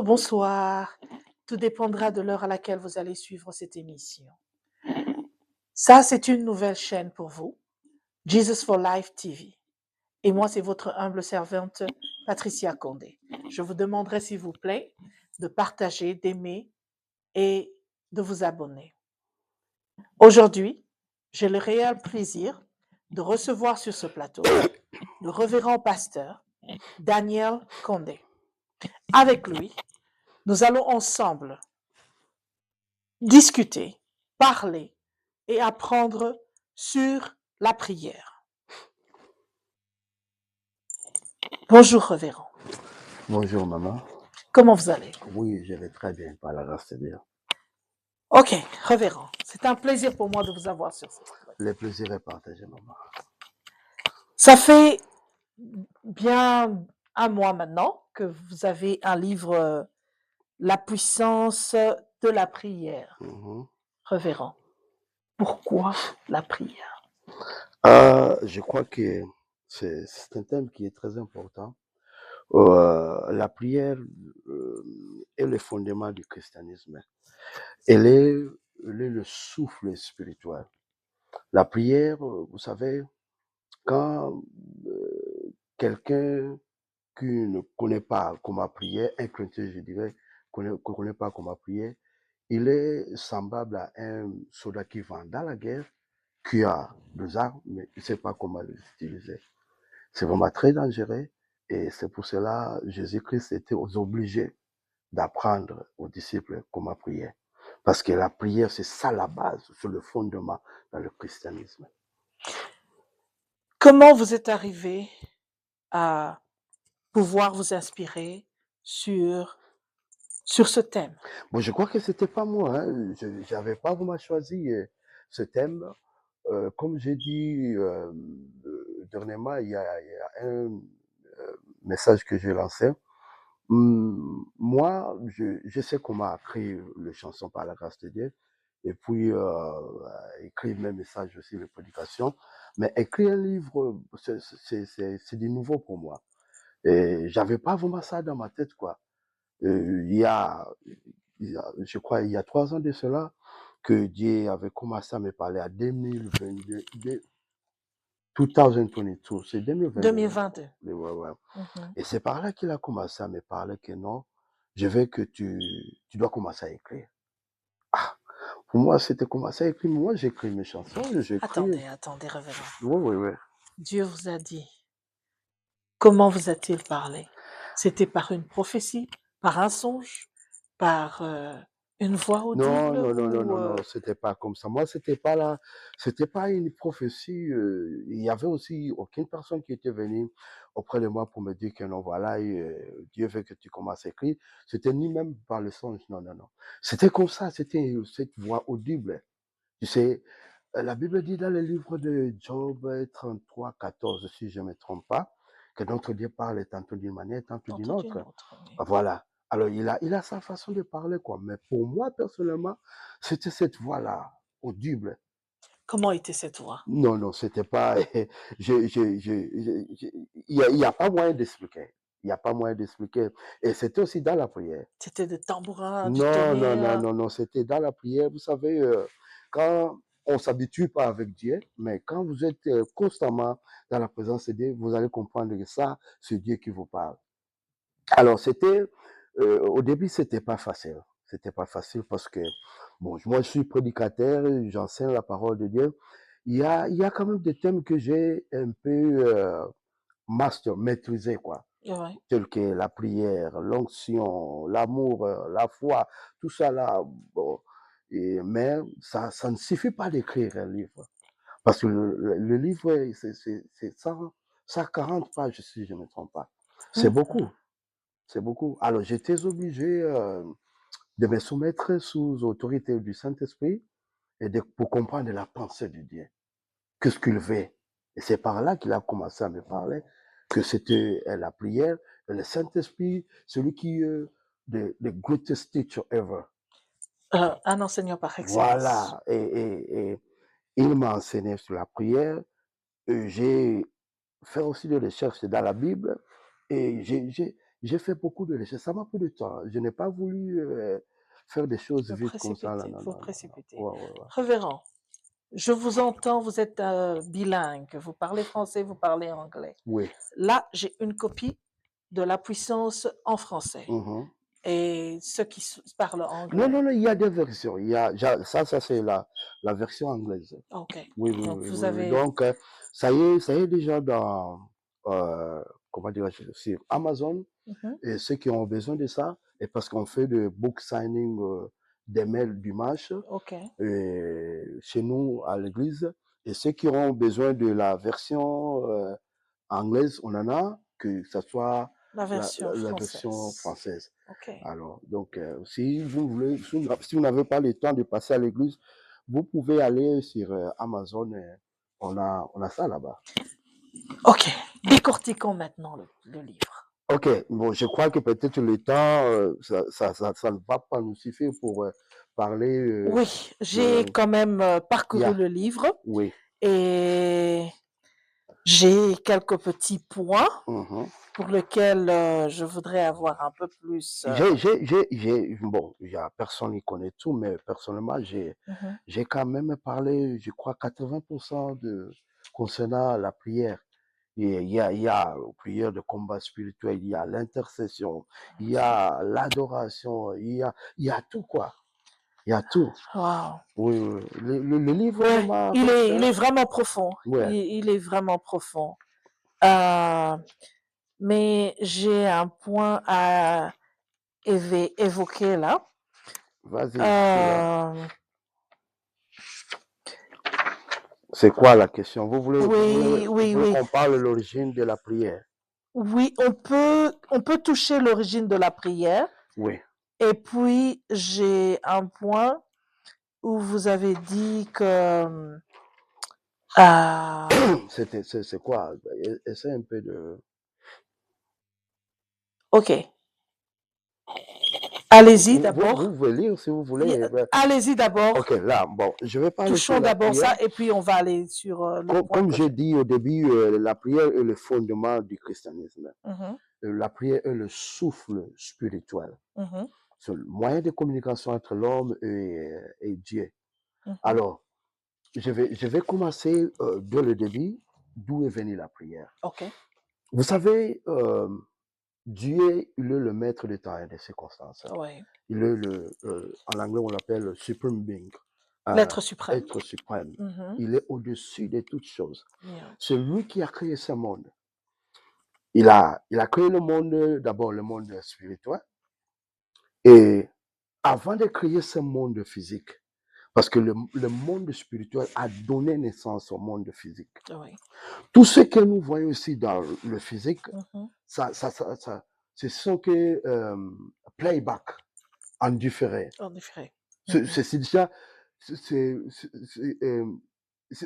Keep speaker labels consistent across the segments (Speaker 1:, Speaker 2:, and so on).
Speaker 1: Bonsoir. Tout dépendra de l'heure à laquelle vous allez suivre cette émission. Ça, c'est une nouvelle chaîne pour vous, Jesus for Life TV. Et moi, c'est votre humble servante, Patricia Condé. Je vous demanderai, s'il vous plaît, de partager, d'aimer et de vous abonner. Aujourd'hui, j'ai le réel plaisir de recevoir sur ce plateau le révérend pasteur Daniel Condé. Avec lui, nous allons ensemble discuter, parler et apprendre sur la prière. Bonjour, révérend.
Speaker 2: Bonjour, maman.
Speaker 1: Comment vous allez?
Speaker 2: Oui, je vais très bien, par la grâce de Dieu.
Speaker 1: Ok, révérend, c'est un plaisir pour moi de vous avoir sur cette plateau.
Speaker 2: Le plaisir est partagé, maman.
Speaker 1: Ça fait bien un mois maintenant que vous avez un livre, La puissance de la prière. Révérend, pourquoi la prière?
Speaker 2: Je crois que c'est un thème qui est très important. La prière est le fondement du christianisme. Elle est le souffle spirituel. La prière, vous savez, quand quelqu'un qui ne connaît pas comment prier, un chrétien, je dirais, ne connaît pas comment prier, il est semblable à un soldat qui va dans la guerre, qui a des armes, mais il ne sait pas comment les utiliser. C'est vraiment très dangereux et c'est pour cela que Jésus-Christ était obligé d'apprendre aux disciples comment prier. Parce que la prière, c'est ça la base, c'est le fondement dans le christianisme.
Speaker 1: Comment vous êtes arrivé à pouvoir vous inspirer sur ce thème?
Speaker 2: Bon, je crois que c'était pas moi, hein. Je n'avais pas vraiment choisi ce thème. Comme j'ai dit dernièrement, il y a un message que j'ai lancé. Moi, je sais comment écrire les chansons par la grâce de Dieu, et puis écrire mes messages aussi, les prédications. Mais écrire un livre, c'est du nouveau pour moi. Et j'avais pas vraiment ça dans ma tête, quoi. Je crois, il y a 3 ans de cela, que Dieu avait commencé à me parler à 2022, 2022, c'est 2022.
Speaker 1: 2022.
Speaker 2: Ouais, ouais.
Speaker 1: Mhm.
Speaker 2: Et c'est par là qu'il a commencé à me parler que non, je veux que tu dois commencer à écrire. Ah, pour moi, c'était commencer à écrire. Moi, j'écris mes chansons, j'écris.
Speaker 1: Attendez, révérend.
Speaker 2: Oui, oui, oui.
Speaker 1: Dieu vous a dit. Comment vous a-t-il parlé? C'était par une prophétie, par un songe, par une voix
Speaker 2: Non,
Speaker 1: audible
Speaker 2: non, non, non,
Speaker 1: ou
Speaker 2: non, non, c'était pas comme ça. Moi, c'était pas une prophétie. Il y avait aussi aucune personne qui était venue auprès de moi pour me dire que non, voilà, Dieu veut que tu commences à écrire. C'était ni même par le songe, non, non, non. C'était comme ça, c'était cette voix audible. Tu sais, la Bible dit dans le livre de Job 33, 14, si je ne me trompe pas, que notre Dieu parle tantôt d'une manière, tantôt d'une
Speaker 1: tantôt d'une
Speaker 2: autre.
Speaker 1: autre? Oui.
Speaker 2: Voilà. Alors, il a sa façon de parler, quoi. Mais pour moi, personnellement, c'était cette voix-là, audible.
Speaker 1: Comment était cette voix?
Speaker 2: Non, non, c'était pas. Il y a pas moyen d'expliquer. Il n'y a pas moyen d'expliquer. Et c'était aussi dans la prière.
Speaker 1: C'était des tambourins, du
Speaker 2: Non, non, non,
Speaker 1: tonnerre.
Speaker 2: non, non, c'était dans la prière. Vous savez, quand on s'habitue pas avec Dieu, mais quand vous êtes constamment dans la présence de Dieu, vous allez comprendre que ça, c'est Dieu qui vous parle. Alors, au début, c'était pas facile. C'était pas facile parce que, bon, moi, je suis prédicateur, j'enseigne la parole de Dieu. Il y a quand même des thèmes que j'ai un peu maîtrisé, quoi.
Speaker 1: Ouais.
Speaker 2: Tels que la prière, l'onction, l'amour, la foi, tout ça là. Bon, mais ça ne suffit pas d'écrire un livre. Parce que le livre, c'est 140 pages, si je ne me trompe pas. C'est beaucoup. C'est beaucoup. Alors, j'étais obligé de me soumettre sous autorité du Saint-Esprit pour comprendre la pensée de Dieu. Qu'est-ce qu'il veut? Et c'est par là qu'il a commencé à me parler, que c'était la prière, et le Saint-Esprit, celui qui est the greatest teacher ever.
Speaker 1: Un enseignant par excellence.
Speaker 2: Voilà. Et il m'a enseigné sur la prière. J'ai fait aussi des recherches dans la Bible et j'ai fait beaucoup de recherches. Ça m'a pris du temps. Je n'ai pas voulu faire des choses
Speaker 1: Vous
Speaker 2: vite comme ça. Non,
Speaker 1: précipitez,
Speaker 2: non,
Speaker 1: vous
Speaker 2: non, non, non.
Speaker 1: précipitez.
Speaker 2: Ouais, ouais, ouais.
Speaker 1: Révérend, je vous entends, vous êtes bilingue, vous parlez français, vous parlez anglais.
Speaker 2: Oui.
Speaker 1: Là, j'ai une copie de La puissance en français.
Speaker 2: Mhm.
Speaker 1: Et ceux qui parlent
Speaker 2: Non,
Speaker 1: anglais.
Speaker 2: non, non, il y a des versions. Ça c'est la version anglaise.
Speaker 1: OK.
Speaker 2: Oui, oui,
Speaker 1: Donc,
Speaker 2: oui,
Speaker 1: vous
Speaker 2: oui, oui.
Speaker 1: avez.
Speaker 2: Donc, ça y est déjà dans, comment dirais-je, sur Amazon.
Speaker 1: Mhm.
Speaker 2: Et ceux qui ont besoin de ça, et parce qu'on fait de book signing des mails du match
Speaker 1: OK.
Speaker 2: chez nous à l'église. Et ceux qui auront besoin de la version anglaise, on en a, que ce soit
Speaker 1: La version
Speaker 2: la version
Speaker 1: française.
Speaker 2: française.
Speaker 1: OK.
Speaker 2: Alors, donc, si vous voulez, si vous n'avez pas le temps de passer à l'église, vous pouvez aller sur Amazon. On a ça là-bas.
Speaker 1: OK. Décortiquons maintenant le livre.
Speaker 2: Ok, bon, je crois que peut-être le temps, ça ne va pas nous suffire pour parler.
Speaker 1: Oui, j'ai quand même parcouru
Speaker 2: Yeah,
Speaker 1: le livre
Speaker 2: oui.
Speaker 1: et j'ai quelques petits points
Speaker 2: Mhm.
Speaker 1: pour lesquels je voudrais avoir un peu plus.
Speaker 2: Bon, il y a personne qui connaît tout, mais personnellement,
Speaker 1: Mhm.
Speaker 2: j'ai quand même parlé, je crois, 80% concernant la prière. Et il y a la prière de combat spirituel, il y a l'intercession, il y a l'adoration, il y a tout, quoi. Il y a tout.
Speaker 1: Wow.
Speaker 2: Oui, oui. Le livre
Speaker 1: Ouais,
Speaker 2: m'a
Speaker 1: il
Speaker 2: fait
Speaker 1: est, il
Speaker 2: peur.
Speaker 1: est vraiment profond.
Speaker 2: Ouais,
Speaker 1: Il est vraiment profond. Euh, mais j'ai un point à évoquer là.
Speaker 2: vas-y, je suis là.
Speaker 1: Euh,
Speaker 2: C'est quoi la question? Vous voulez, vous voulez,
Speaker 1: oui,
Speaker 2: vous
Speaker 1: oui,
Speaker 2: voulez
Speaker 1: oui.
Speaker 2: qu'on parle de l'origine de la prière?
Speaker 1: Oui, on peut toucher l'origine de la prière.
Speaker 2: Oui.
Speaker 1: Et puis, j'ai un point où vous avez dit que...
Speaker 2: C'est quoi? Essaie un peu de...
Speaker 1: OK. Allez-y
Speaker 2: Vous
Speaker 1: d'abord.
Speaker 2: pouvez lire si vous voulez.
Speaker 1: Allez-y
Speaker 2: Ok,
Speaker 1: d'abord.
Speaker 2: là, bon, je vais parler sur
Speaker 1: Touchons
Speaker 2: la
Speaker 1: d'abord
Speaker 2: prière.
Speaker 1: ça et puis on va aller sur le point
Speaker 2: Comme
Speaker 1: que
Speaker 2: j'ai
Speaker 1: j'ai.
Speaker 2: dit au début, la prière est le fondement du christianisme.
Speaker 1: Mhm,
Speaker 2: La prière est le souffle spirituel.
Speaker 1: mhm,
Speaker 2: C'est le moyen de communication entre l'homme et Dieu.
Speaker 1: mhm.
Speaker 2: Alors, je vais commencer dès le début, d'où est venue la prière.
Speaker 1: OK.
Speaker 2: Vous savez, Dieu, il est le maître des temps et des circonstances.
Speaker 1: Oui.
Speaker 2: Il est en anglais, on l'appelle le supreme being,
Speaker 1: L'être suprême.
Speaker 2: être suprême.
Speaker 1: Mhm,
Speaker 2: Il est au-dessus de toutes choses.
Speaker 1: yeah.
Speaker 2: C'est lui qui a créé ce monde. Il a créé le monde, d'abord le monde spirituel. Et avant de créer ce monde physique, parce que le monde spirituel a donné naissance au monde physique.
Speaker 1: Oui.
Speaker 2: Tout ce que nous voyons ici dans le physique,
Speaker 1: Mhm.
Speaker 2: ce sont que playback en différé.
Speaker 1: En effet.
Speaker 2: C'est déjà, c'est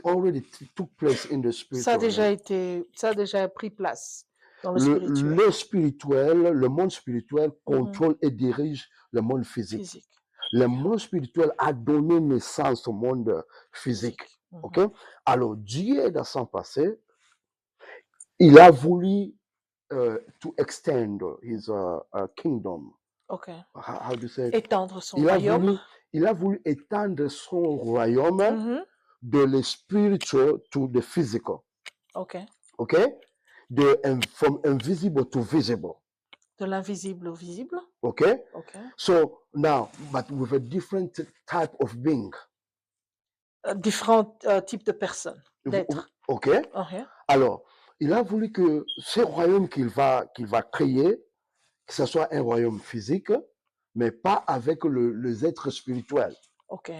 Speaker 2: already took place in the
Speaker 1: Ça a
Speaker 2: spiritual realm.
Speaker 1: déjà été, ça a déjà pris place dans le
Speaker 2: Le,
Speaker 1: spirituel.
Speaker 2: le spirituel, le monde spirituel
Speaker 1: Mhm.
Speaker 2: contrôle et dirige le monde physique.
Speaker 1: Physique.
Speaker 2: Le monde spirituel a donné naissance au monde physique.
Speaker 1: Physique. Mhm.
Speaker 2: Ok? Alors, Dieu, dans son passé, il a voulu to extend his kingdom.
Speaker 1: OK.
Speaker 2: How do you say?
Speaker 1: Étendre son
Speaker 2: Il a
Speaker 1: royaume.
Speaker 2: voulu, il a voulu étendre son royaume
Speaker 1: Mhm.
Speaker 2: de le spiritual to the physical.
Speaker 1: OK.
Speaker 2: Okay? From invisible to visible.
Speaker 1: De l'invisible au visible.
Speaker 2: Okay?
Speaker 1: OK.
Speaker 2: So now, but with a different type of being.
Speaker 1: Différents types de personnes, d'êtres.
Speaker 2: OK?
Speaker 1: OK.
Speaker 2: Alors, il a voulu que ce royaume qu'il va créer, que ce soit un royaume physique, mais pas avec les êtres spirituels.
Speaker 1: OK.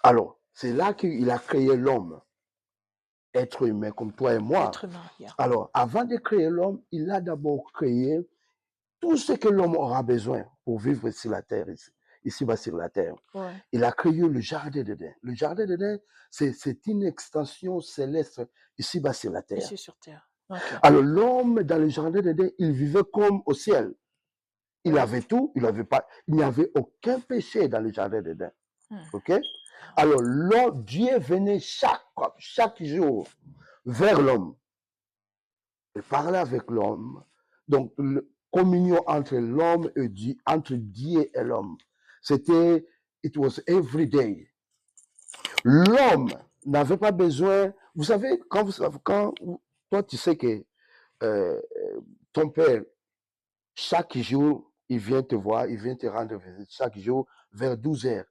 Speaker 2: Alors, c'est là qu'il a créé l'homme, être humain comme toi et moi.
Speaker 1: Être humain, yeah.
Speaker 2: Alors, avant de créer l'homme, il a d'abord créé tout ce que l'homme aura besoin pour vivre sur la terre, ici-bas sur la terre.
Speaker 1: Ouais.
Speaker 2: Il a créé le jardin d'Éden. Le jardin d'Éden, c'est une extension céleste ici-bas sur la terre.
Speaker 1: Ici sur terre. OK.
Speaker 2: Alors, l'homme, dans le jardin d'Éden, il vivait comme au ciel. Il
Speaker 1: Ouais.
Speaker 2: avait tout, il n'y avait aucun péché dans le jardin d'Éden. OK?
Speaker 1: Ah.
Speaker 2: Alors, Dieu venait chaque jour vers l'homme. Il parlait avec l'homme. Donc, communion entre l'homme et Dieu, entre Dieu et l'homme. It was every day. L'homme n'avait pas besoin, vous savez, toi tu sais que euh, ton père, chaque jour, il vient te voir, il vient te rendre visite chaque jour vers 12 heures.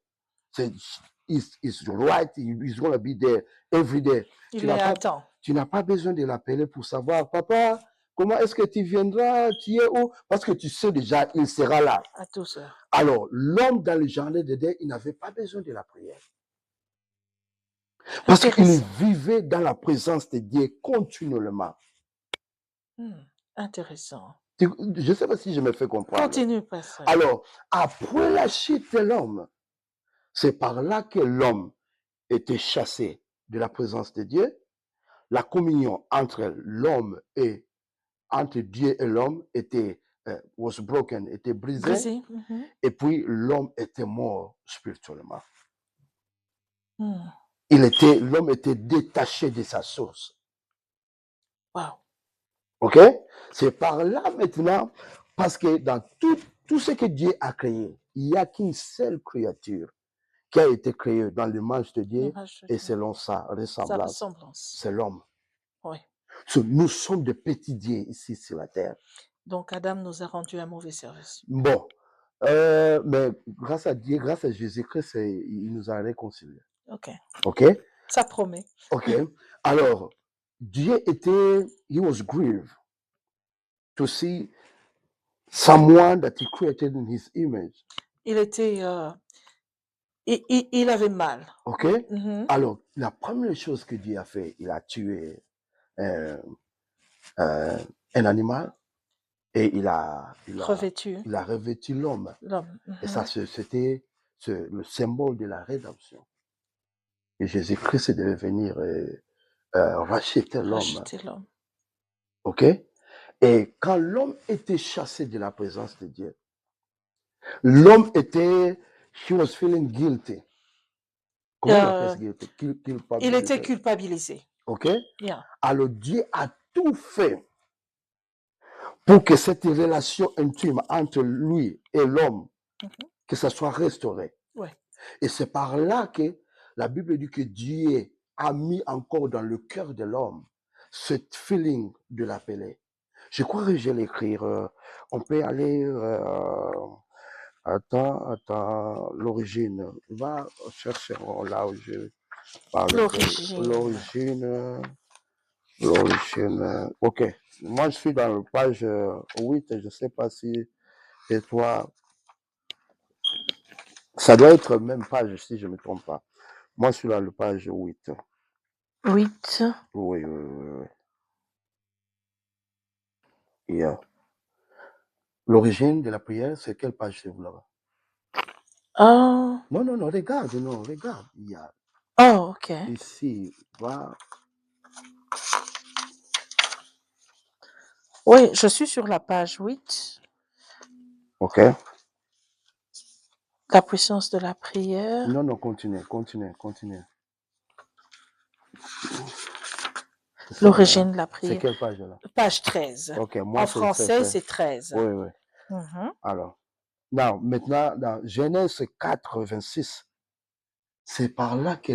Speaker 2: It's right, he's going to be there every day.
Speaker 1: Il est à temps.
Speaker 2: Tu n'as pas besoin de l'appeler pour savoir, papa, comment est-ce que tu viendras, tu es où? Parce que tu sais déjà, il sera là.
Speaker 1: À 12 heures.
Speaker 2: Alors, l'homme dans le jardin d'Éden, il n'avait pas besoin de la prière. Parce qu'il
Speaker 1: Intéressant.
Speaker 2: vivait dans la présence de Dieu continuellement.
Speaker 1: Intéressant.
Speaker 2: Je ne sais pas si je me fais comprendre.
Speaker 1: Continue, pasteur.
Speaker 2: Alors, après la chute de l'homme, c'est par là que l'homme était chassé de la présence de Dieu. La communion entre l'homme et entre Dieu et l'homme was broken, était brisée.
Speaker 1: Brisé.
Speaker 2: Et puis l'homme était mort spirituellement.
Speaker 1: Hmm.
Speaker 2: L'homme était détaché de sa source.
Speaker 1: Wow.
Speaker 2: Ok? C'est par là maintenant, parce que dans tout ce que Dieu a créé, il n'y a qu'une seule créature qui a été créée dans l'image de Dieu et selon sa ressemblance. C'est l'homme.
Speaker 1: Oui.
Speaker 2: Nous sommes des petits dieux ici sur la terre.
Speaker 1: Donc Adam nous a rendu un mauvais service.
Speaker 2: Bon, mais grâce à Dieu, grâce à Jésus-Christ, il nous a réconciliés.
Speaker 1: Ok.
Speaker 2: Ok?
Speaker 1: Ça promet.
Speaker 2: Ok. Alors, Dieu he was grieved to see someone that he created in his image.
Speaker 1: Il était, il avait mal.
Speaker 2: Ok? Alors, la première chose que Dieu a fait, il a tué un animal et il a revêtu l'homme. Et ça, c'était le symbole de la rédemption. Et Jésus-Christ devait venir racheter l'homme. Ok? Et quand l'homme était chassé de la présence de Dieu, l'homme he was feeling guilty. Comment on appelle ça, guilty?
Speaker 1: Il était culpabilisé.
Speaker 2: Ok?
Speaker 1: Yeah.
Speaker 2: Alors Dieu a tout fait pour que cette relation intime entre lui et l'homme, que ça soit restauré.
Speaker 1: Ouais.
Speaker 2: Et c'est par là que la Bible dit que Dieu a mis encore dans le cœur de l'homme cette feeling de l'appeler. Je crois que je vais l'écrire. On peut aller... attends, l'origine. Va chercher là où je parle. L'origine. Ok. Moi, je suis dans la page 8. Je ne sais pas si... Et toi... Ça doit être même page, si je ne me trompe pas. Moi, je suis dans la page 8.
Speaker 1: 8.
Speaker 2: Oui. Yeah. L'origine de la prière, c'est quelle page c'est vous là-bas? Non, regarde. Il y a...
Speaker 1: Oh, ok.
Speaker 2: Ici, va.
Speaker 1: Oui, je suis sur la page 8.
Speaker 2: Ok.
Speaker 1: La puissance de la prière.
Speaker 2: Non, continue.
Speaker 1: L'origine de la prière.
Speaker 2: C'est quelle page là?
Speaker 1: Page 13.
Speaker 2: Ok, moi,
Speaker 1: en français, c'est 13.
Speaker 2: Oui. Alors, maintenant, dans Genèse 4, 26, c'est par là que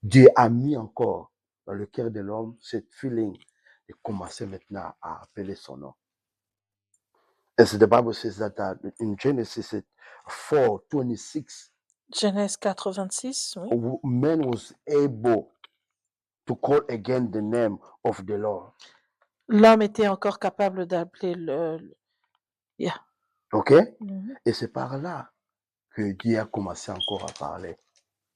Speaker 2: Dieu a mis encore dans le cœur de l'homme cette feeling de commencer maintenant à appeler son nom. As the Bible says that in Genesis 4:26,
Speaker 1: Genèse 4, 26, oui.
Speaker 2: Man was able to call again the name of the Lord.
Speaker 1: L'homme était encore capable d'appeler le... Yeah.
Speaker 2: Ok? Et c'est par là que Dieu a commencé encore à parler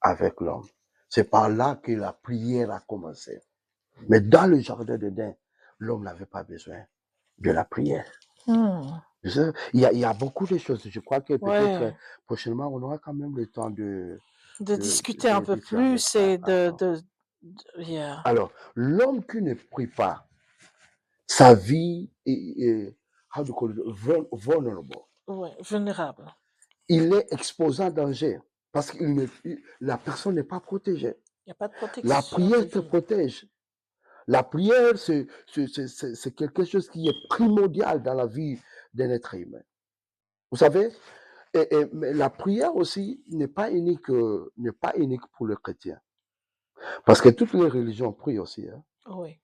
Speaker 2: avec l'homme. C'est par là que la prière a commencé. Mais dans le jardin d'Éden, l'homme n'avait pas besoin de la prière. Il y a beaucoup de choses. Je crois que peut-être prochainement, on aura quand même le temps de
Speaker 1: discuter un peu plus et
Speaker 2: yeah. Alors, l'homme qui ne prie pas, sa vie est how do you call it, vulnerable.
Speaker 1: Ouais, vulnérable.
Speaker 2: Il est exposé à danger parce que la personne n'est pas protégée.
Speaker 1: Il n'y a pas de protection.
Speaker 2: La prière te protège. La prière, c'est quelque chose qui est primordial dans la vie d'un être humain. Vous savez, mais la prière aussi n'est pas unique pour le chrétien. Parce que toutes les religions prient aussi, hein.
Speaker 1: Oui,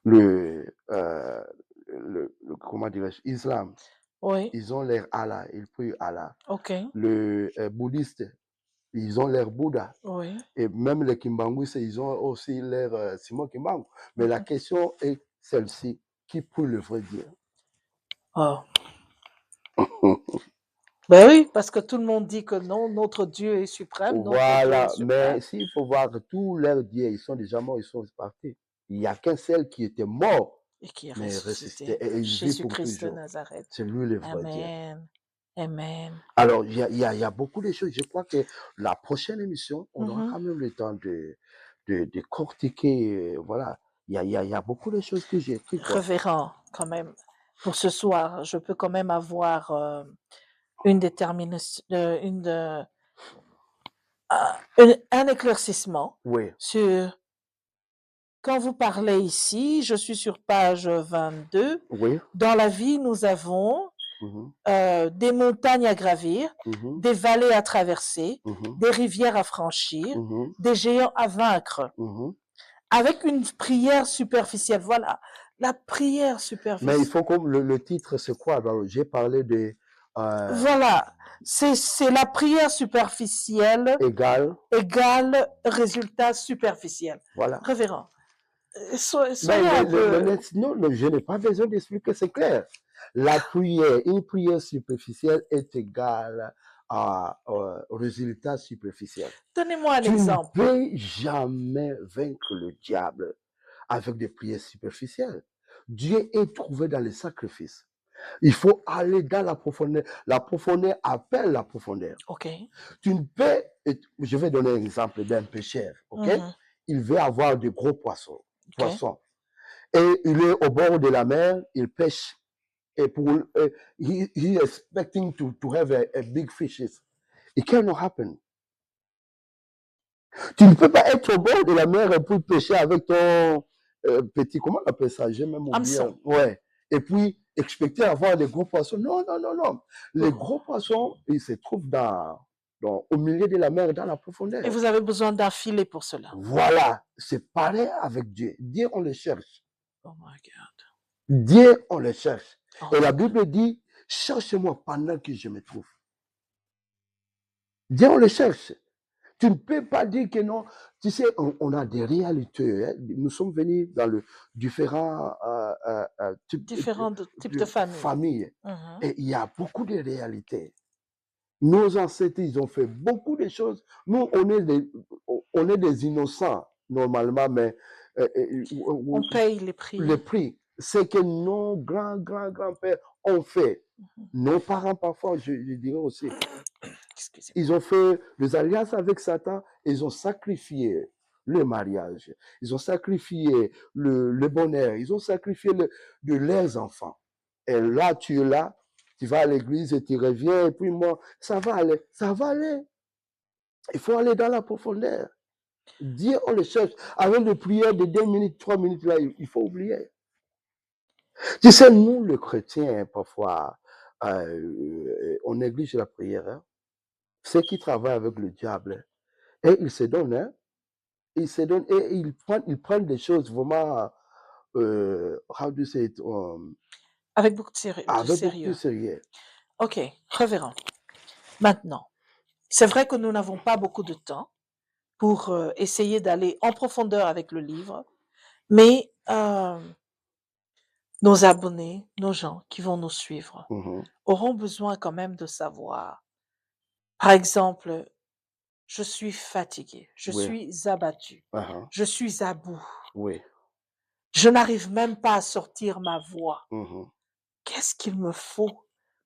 Speaker 2: Le, comment dirais-je, islam,
Speaker 1: oui,
Speaker 2: ils ont leur Allah, ils prient Allah.
Speaker 1: ok,
Speaker 2: Le bouddhiste, ils ont leur Bouddha.
Speaker 1: oui.
Speaker 2: Et même les Kimbanguistes, ils ont aussi leur Simon Kimbangu. Mais la
Speaker 1: Mhm.
Speaker 2: question est celle-ci, qui prie le vrai Dieu?
Speaker 1: Oh. Ben oui, parce que tout le monde dit que non, notre Dieu est suprême, notre Dieu est
Speaker 2: Voilà, mais
Speaker 1: suprême,
Speaker 2: s'il faut voir que tous leurs dieux, ils sont déjà morts, ils sont partis. Il n'y a qu'un seul qui était mort,
Speaker 1: et qui est
Speaker 2: mais ressuscité,
Speaker 1: ressuscité.
Speaker 2: et il vit pour
Speaker 1: Jésus-Christ de
Speaker 2: toujours.
Speaker 1: Nazareth.
Speaker 2: C'est lui le vrai Dieu.
Speaker 1: Amen. Amen.
Speaker 2: Alors, il y a beaucoup de choses. Je crois que la prochaine émission, on aura
Speaker 1: Mhm.
Speaker 2: quand même le temps de cortiquer. Voilà, il y a beaucoup de choses que j'ai écrites, quoi.
Speaker 1: Révérend, quand même, pour ce soir, je peux quand même avoir une détermination, un éclaircissement
Speaker 2: Oui,
Speaker 1: sur, quand vous parlez ici, je suis sur page 22,
Speaker 2: oui.
Speaker 1: dans la vie, nous avons
Speaker 2: Mhm,
Speaker 1: des montagnes à gravir,
Speaker 2: mhm,
Speaker 1: des vallées à traverser,
Speaker 2: mhm,
Speaker 1: des rivières à franchir,
Speaker 2: mhm,
Speaker 1: des géants à vaincre,
Speaker 2: mhm.
Speaker 1: avec une prière superficielle. Voilà, la prière
Speaker 2: Mais il
Speaker 1: superficielle.
Speaker 2: faut comme le titre, c'est quoi? Alors, j'ai parlé de euh,
Speaker 1: Voilà, c'est la prière superficielle
Speaker 2: égal,
Speaker 1: égale résultat superficiel.
Speaker 2: voilà.
Speaker 1: Révérend,
Speaker 2: Mais
Speaker 1: soyez un peu...
Speaker 2: non, non, je n'ai pas besoin d'expliquer, c'est clair. La prière, une prière superficielle est égale au résultat superficiel.
Speaker 1: Donnez-moi un
Speaker 2: Tu ne
Speaker 1: exemple.
Speaker 2: peux jamais vaincre le diable avec des prières superficielles. Dieu est trouvé dans les sacrifices. Il faut aller dans la profondeur. La profondeur appelle la profondeur.
Speaker 1: OK.
Speaker 2: Tu ne peux, je vais donner un exemple d'un pêcheur, ok?
Speaker 1: Mhm.
Speaker 2: Il veut avoir de gros
Speaker 1: OK.
Speaker 2: poissons. Et il est au bord de la mer, il pêche. Et pour, he expecting to have a big fishes. It cannot happen. Tu ne peux pas être au bord de la mer et puis pêcher avec ton petit, comment on appelle ça? J'ai même oublié.
Speaker 1: Hameçon.
Speaker 2: Ouais. Et puis expecter avoir des gros poissons. Non, non, non, non. Les
Speaker 1: Oh.
Speaker 2: gros poissons, ils se trouvent au milieu de la mer, dans la
Speaker 1: Et
Speaker 2: profondeur.
Speaker 1: vous avez besoin d'un filet pour cela.
Speaker 2: Voilà. C'est pareil avec Dieu. Dieu, on le cherche.
Speaker 1: Oh my God.
Speaker 2: Dieu, on le cherche.
Speaker 1: Oh
Speaker 2: Et
Speaker 1: my
Speaker 2: la
Speaker 1: God.
Speaker 2: Bible dit, cherche-moi pendant que je me trouve. Dieu, on le cherche. Tu ne peux pas dire que non. Tu sais, on a des réalités, hein. Nous sommes venus dans le différents types
Speaker 1: Différents types de
Speaker 2: de
Speaker 1: familles.
Speaker 2: familles.
Speaker 1: Mhm.
Speaker 2: Et il y a beaucoup de réalités. Nos ancêtres, ils ont fait beaucoup de choses. Nous, on est des innocents, normalement, mais
Speaker 1: On paye les
Speaker 2: le
Speaker 1: prix.
Speaker 2: prix, c'est que nos grands-pères ont fait.
Speaker 1: Mhm.
Speaker 2: Nos parents, parfois, je dirais aussi.
Speaker 1: Excusez-moi.
Speaker 2: Ils ont fait des alliances avec Satan, ils ont sacrifié le mariage, ils ont sacrifié le bonheur, ils ont sacrifié de leurs enfants. Et là, tu es là, tu vas à l'église et tu reviens, et puis moi, ça va aller, ça va aller. Il faut aller dans la profondeur. Dieu, on le cherche. Avec les prières de 2 minutes, 3 minutes, là, il faut oublier. Tu sais, nous, les chrétiens, parfois, on néglige la prière, hein. Ceux qui travaillent avec le diable, et ils se donnent, hein. Ils se donnent et ils prennent des choses vraiment, how do you say it,
Speaker 1: Avec beaucoup de
Speaker 2: avec beaucoup de
Speaker 1: sérieux.
Speaker 2: sérieux.
Speaker 1: OK. Révérend. Maintenant, c'est vrai que nous n'avons pas beaucoup de temps pour essayer d'aller en profondeur avec le livre, mais nos abonnés, nos gens qui vont nous suivre,
Speaker 2: Mhm.
Speaker 1: auront besoin quand même de savoir. Par exemple, je suis fatigué, je
Speaker 2: Oui.
Speaker 1: suis abattu,
Speaker 2: Uh-huh.
Speaker 1: je suis à bout,
Speaker 2: Oui.
Speaker 1: je n'arrive même pas à sortir ma voix.
Speaker 2: Mhm.
Speaker 1: Qu'est-ce qu'il me faut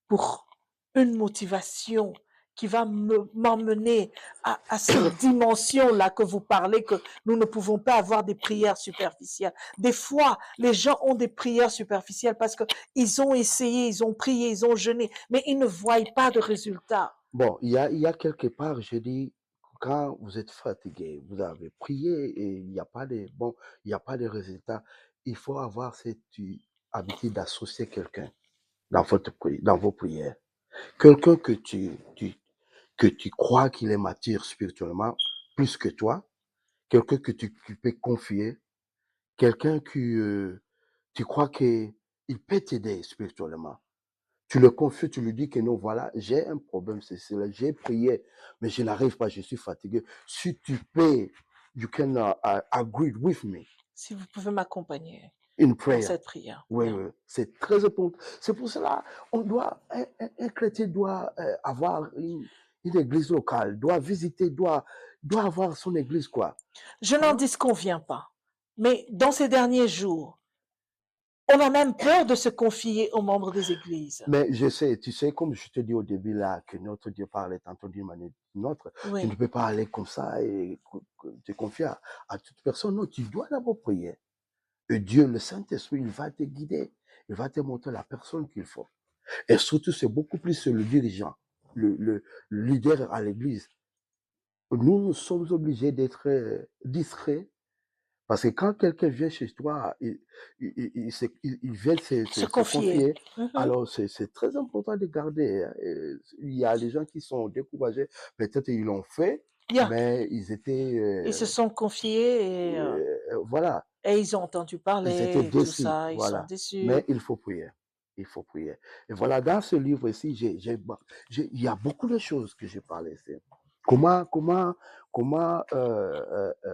Speaker 1: pour une motivation qui va m'emmener à cette dimension-là que vous parlez, que nous ne pouvons pas avoir des prières superficielles. Des fois, les gens ont des prières superficielles parce qu'ils ont essayé, ils ont prié, ils ont jeûné, mais ils ne voient pas de résultat.
Speaker 2: Bon, il y a quelque part, je dis, quand vous êtes fatigué, vous avez prié et il n'y a pas de, bon, il n'y a pas de résultat, il faut avoir cette habitude d'associer quelqu'un dans vos prières. Quelqu'un que tu crois qu'il est mature spirituellement, plus que toi, quelqu'un que tu peux confier, quelqu'un que tu crois qu'il peut t'aider spirituellement. Tu le confies, tu lui dis que non, voilà, j'ai un problème, c'est cela, j'ai prié, mais je n'arrive pas, je suis fatigué. Si tu peux, you can agree with me
Speaker 1: Si vous pouvez m'accompagner
Speaker 2: in
Speaker 1: dans
Speaker 2: prayer.
Speaker 1: cette prière.
Speaker 2: Oui,
Speaker 1: Yeah.
Speaker 2: oui, c'est très important. C'est pour cela, un chrétien doit avoir une église locale, doit visiter, doit avoir son église, quoi.
Speaker 1: Je n'en
Speaker 2: Hein?
Speaker 1: disconviens pas. Mais dans ces derniers jours, on a même peur de se confier aux membres des églises.
Speaker 2: Mais je sais, tu sais, comme je te dis au début là, que notre Dieu parle tantôt d'une manière ou d'une autre, tu ne
Speaker 1: Oui.
Speaker 2: peux pas aller comme ça et te confier à toute personne. Non, tu dois d'abord prier. Et Dieu, le Saint-Esprit, il va te guider. Il va te montrer la personne qu'il faut. Et surtout, c'est beaucoup plus le dirigeant, le leader à l'église. Nous sommes obligés d'être discrets parce que quand quelqu'un vient chez toi, il vient
Speaker 1: Se
Speaker 2: se
Speaker 1: confier.
Speaker 2: confier,
Speaker 1: Mhm.
Speaker 2: alors c'est très important de garder. Il y a des gens qui sont découragés, peut-être ils l'ont fait,
Speaker 1: Yeah.
Speaker 2: mais ils étaient,
Speaker 1: Ils se sont confiés
Speaker 2: voilà,
Speaker 1: et ils ont entendu
Speaker 2: ils étaient
Speaker 1: parler et tout
Speaker 2: déçus,
Speaker 1: ça. Ils sont
Speaker 2: voilà.
Speaker 1: déçus.
Speaker 2: Mais il faut prier. Il faut prier. Et voilà, dans ce livre ici, il y a beaucoup de choses que j'ai parlé ici. Comment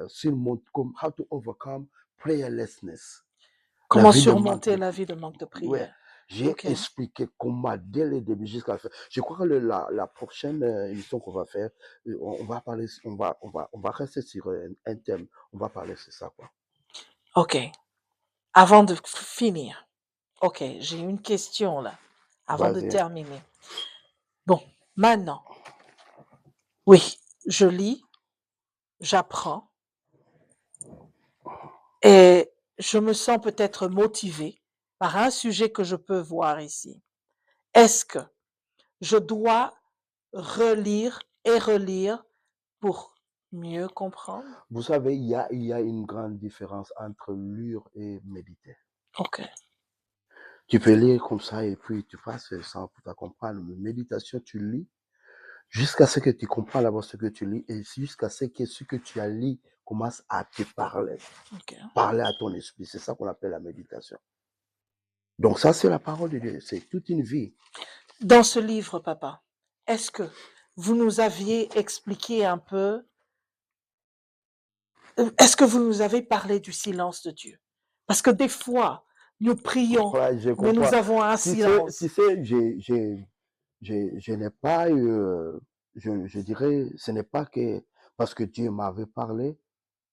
Speaker 2: surmonter, how to overcome prayerlessness. La
Speaker 1: Comment
Speaker 2: vie de manque
Speaker 1: surmonter
Speaker 2: de
Speaker 1: la
Speaker 2: prière.
Speaker 1: vie de manque de
Speaker 2: Ouais,
Speaker 1: prière.
Speaker 2: j'ai
Speaker 1: Ok.
Speaker 2: expliqué comment dès le début jusqu'à la fin. Je crois que la prochaine émission qu'on va faire, on va parler, on va rester sur un thème. On va parler sur ça, quoi.
Speaker 1: Ok. Avant de finir. Ok, j'ai une question là. Avant de
Speaker 2: Vas-y.
Speaker 1: terminer. Bon, maintenant. Oui, je lis, j'apprends et je me sens peut-être motivée par un sujet que je peux voir ici. Est-ce que je dois relire et relire pour mieux comprendre?
Speaker 2: Vous savez, il y a une grande différence entre lire et méditer.
Speaker 1: Ok.
Speaker 2: Tu peux lire comme ça et puis tu passes sans pour comprendre. Mais méditation, tu lis jusqu'à ce que tu comprends d'abord ce que tu lis et jusqu'à ce que ce que tu as lu commence à te parler,
Speaker 1: Ok.
Speaker 2: parler à ton esprit. C'est ça qu'on appelle la méditation. Donc ça, c'est la parole de Dieu. C'est toute une vie.
Speaker 1: Dans ce livre, papa, est-ce que vous nous aviez expliqué un peu, est-ce que vous nous avez parlé du silence de Dieu? Parce que des fois, nous prions,
Speaker 2: Ouais, je
Speaker 1: mais nous
Speaker 2: comprends.
Speaker 1: avons un
Speaker 2: Tu
Speaker 1: silence.
Speaker 2: sais, je n'ai pas eu, je dirais, ce n'est pas que parce que Dieu m'avait parlé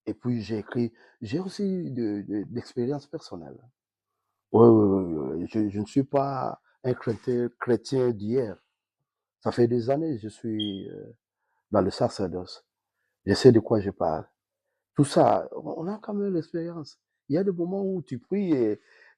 Speaker 2: et puis j'ai écrit, j'ai aussi d'expériences personnelles. Oui, oui, oui, oui, oui. Je ne suis pas un chrétien d'hier. Ça fait des années que je suis dans le sacerdoce. Je sais de quoi je parle. Tout ça, on a quand même l'expérience. Il y a des moments où tu pries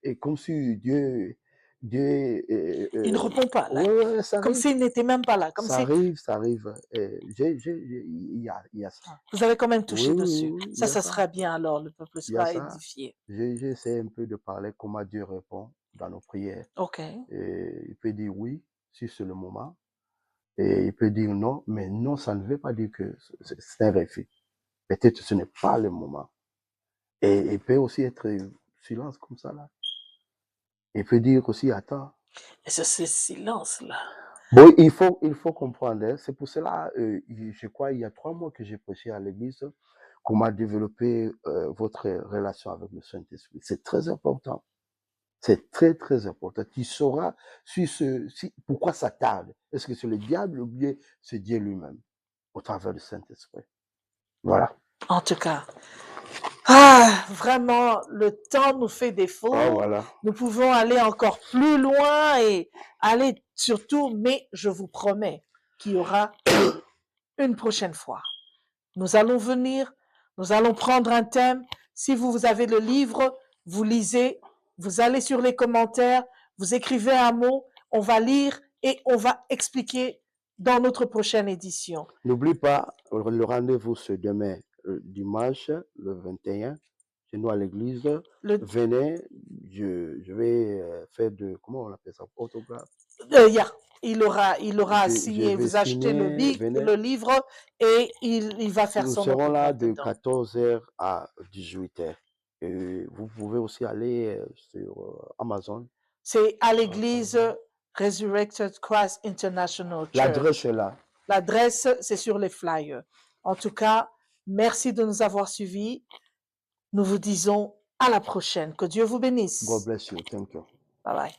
Speaker 2: et comme si Dieu,
Speaker 1: Il ne répond pas là.
Speaker 2: ouais, ouais, ça
Speaker 1: Comme
Speaker 2: arrive,
Speaker 1: s'il n'était même pas là. Comme si
Speaker 2: ça arrive. Il y a ça.
Speaker 1: vous avez quand même
Speaker 2: Oui,
Speaker 1: touché
Speaker 2: oui,
Speaker 1: dessus.
Speaker 2: oui, oui, il y a
Speaker 1: Ça
Speaker 2: ça.
Speaker 1: sera bien alors. Le peuple
Speaker 2: Il y a
Speaker 1: sera
Speaker 2: ça.
Speaker 1: édifié.
Speaker 2: J'essaie un peu de parler comment Dieu répond dans nos prières.
Speaker 1: OK.
Speaker 2: Et il peut dire oui, si c'est le moment. Et il peut dire non, mais non, ça ne veut pas dire que c'est un refus. Peut-être que ce n'est pas le moment. Et il peut aussi être silence comme ça là. Il peut dire aussi attends.
Speaker 1: Et ce silence là.
Speaker 2: Bon, il faut comprendre. Hein. C'est pour cela, je crois, il y a 3 mois que j'ai prêché à l'église, comment développer votre relation avec le Saint-Esprit. C'est très important. C'est très, très important. Tu sauras pourquoi ça tarde. Est-ce que c'est le diable ou bien c'est Dieu lui-même au travers du Saint-Esprit. Voilà.
Speaker 1: En tout cas, vraiment, le temps nous fait
Speaker 2: Ah,
Speaker 1: défaut.
Speaker 2: voilà.
Speaker 1: Nous pouvons aller encore plus loin et aller surtout, mais je vous promets qu'il y aura une prochaine fois. Nous allons venir, nous allons prendre un thème. Si vous avez le livre, vous lisez, vous allez sur les commentaires, vous écrivez un mot, on va lire et on va expliquer dans notre prochaine édition.
Speaker 2: N'oublie pas, le rendez-vous c'est demain, dimanche, le 21, chez nous à l'église.
Speaker 1: Le,
Speaker 2: Venez, je vais faire de, comment on appelle ça, autographe.
Speaker 1: yeah, il aura à
Speaker 2: Je
Speaker 1: signer.
Speaker 2: vais
Speaker 1: Vous achetez
Speaker 2: signer, venez.
Speaker 1: le livre et il va faire
Speaker 2: Nous
Speaker 1: son
Speaker 2: serons là
Speaker 1: autographe
Speaker 2: de
Speaker 1: dedans.
Speaker 2: 14h à 18h. Et vous pouvez aussi aller sur Amazon.
Speaker 1: C'est à l'église Resurrected Christ International Church.
Speaker 2: L'adresse est là.
Speaker 1: L'adresse, c'est sur les flyers. En tout cas, merci de nous avoir suivis. Nous vous disons à la prochaine. Que Dieu vous bénisse.
Speaker 2: God bless you. Thank you.
Speaker 1: Bye bye.